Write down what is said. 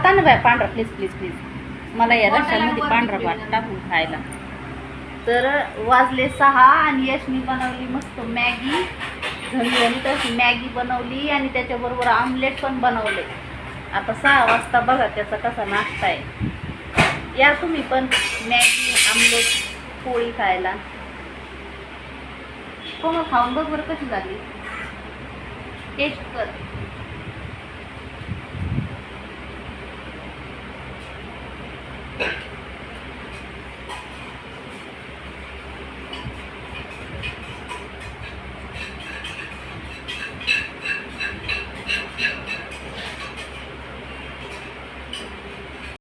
भात आण बाय पांढरा, प्लीज प्लीज प्लीज. मला या रश्यामध्ये पांढरा भात टाकून खायला. तर वाजले 6 आणि यशनी बनवली मस्त मॅगी, झणझणी तशी मॅगी बनवली आणि त्याच्याबरोबर आमलेट पण बनवले. आता 6 वाजता बघा त्याचा कसा नाश्ता आहे. या तुम्ही पण मॅगी, आमलेट, पोळी खायला. कोण खाऊन बघ बरं कशी झाली, टेस्ट कर.